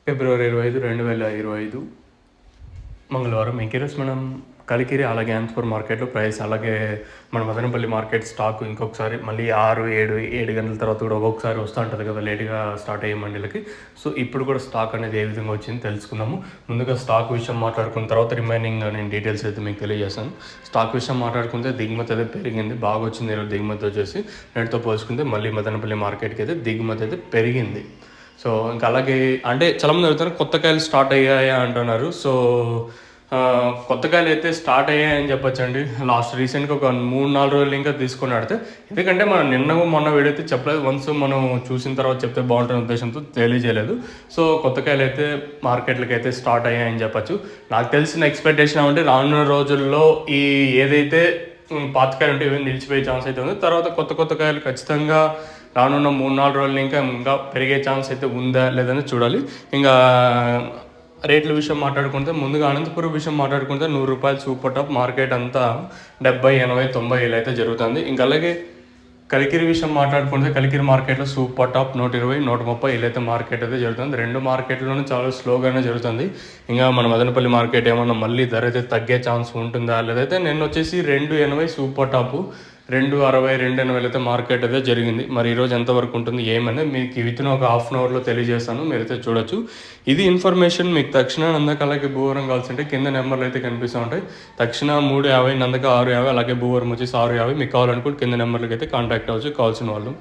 ఫిబ్రవరి 25, 2025 మంగళవారం. ఈరోజు మనం కలికిరి అలాగే అనంతపురం మార్కెట్లో ప్రైస్, అలాగే మన మదనపల్లి మార్కెట్ స్టాక్ ఇంకొకసారి మళ్ళీ 6, 7 గంటల తర్వాత కూడా ఒక్కొక్కసారి వస్తూ ఉంటుంది కదా లేట్గా స్టార్ట్ అయ్యే మండీలకి. సో ఇప్పుడు కూడా స్టాక్ అనేది ఏ విధంగా వచ్చింది తెలుసుకుందాము. ముందుగా స్టాక్ విషయం మాట్లాడుకున్న తర్వాత రిమైనింగ్ నేను డీటెయిల్స్ అయితే మీకు తెలియజేస్తాను. స్టాక్ విషయం మాట్లాడుకుంటే దిగుమతి అయితే పెరిగింది, బాగా వచ్చింది ఈరోజు దిగుమతి వచ్చేసి. నేటితో పోల్చుకుంటే మళ్ళీ మదనపల్లి మార్కెట్కి అయితే దిగుమతి అయితే పెరిగింది. సో ఇంకా అలాగే అంటే చాలామంది అడుగుతారు కొత్త కాయలు స్టార్ట్ అయ్యాయా అంటున్నారు. సో కొత్త కాయలు అయితే స్టార్ట్ అయ్యాయని చెప్పొచ్చండి. రీసెంట్గా ఒక 3-4 రోజులు ఇంకా తీసుకొని ఆడితే, ఎందుకంటే మనం మొన్న వీడియో అయితే చెప్పలేదు, వన్స్ మనం చూసిన తర్వాత చెప్తే బాగుంటున్న ఉద్దేశంతో తెలియజేయలేదు. సో కొత్త కాయలు అయితే మార్కెట్లకి అయితే స్టార్ట్ అయ్యాయని చెప్పచ్చు. నాకు తెలిసిన ఎక్స్పెక్టేషన్ ఏమంటే రానున్న రోజుల్లో ఈ ఏదైతే పాతకాయలు ఉంటే ఇవన్నీ నిలిచిపోయే ఛాన్స్ అయితే ఉంది. తర్వాత కొత్త కాయలు ఖచ్చితంగా రానున్న 3-4 రోజులు ఇంకా పెరిగే ఛాన్స్ అయితే ఉందా లేదని చూడాలి. ఇంకా రేట్ల విషయం మాట్లాడుకుంటే, ముందుగా అనంతపురం విషయం మాట్లాడుకుంటే ₹100 సూపర్ టాప్. మార్కెట్ అంతా 70, 80, 90 ఇలా అయితే జరుగుతుంది. ఇంకా అలాగే కలికిరి విషయం మాట్లాడుకుంటే కలికిరి మార్కెట్లో సూపర్ టాప్ 120, 130 ఇలా అయితే మార్కెట్ అయితే జరుగుతుంది. రెండు మార్కెట్లోనూ చాలా స్లోగానే జరుగుతుంది. ఇంకా మన మదనపల్లి మార్కెట్ ఏమన్నా మళ్ళీ ధర అయితే తగ్గే ఛాన్స్ ఉంటుందా లేదైతే నిన్న వచ్చేసి 280 సూపర్ టాపు, 260, 280 అయితే మార్కెట్ అయితే జరిగింది. మరి ఈరోజు ఎంతవరకు ఉంటుంది ఏమనేది మీకు వితిన్ ఒక హాఫ్ అన్ అవర్లో తెలియజేస్తాను, మీరైతే చూడొచ్చు. ఇది ఇన్ఫర్మేషన్ మీకు తక్షణ నందక అలాగే భూవరం కావాల్సి ఉంటే కింద నెంబర్లు అయితే కనిపిస్తూ ఉంటాయి. తక్షణ 350, నందక 650, అలాగే భూవరం వచ్చేసి 650. మీకు కావాలనుకుంటే కింద నెంబర్లకి అయితే కాంటాక్ట్ అవ్వచ్చు కావాల్సిన వాళ్ళు.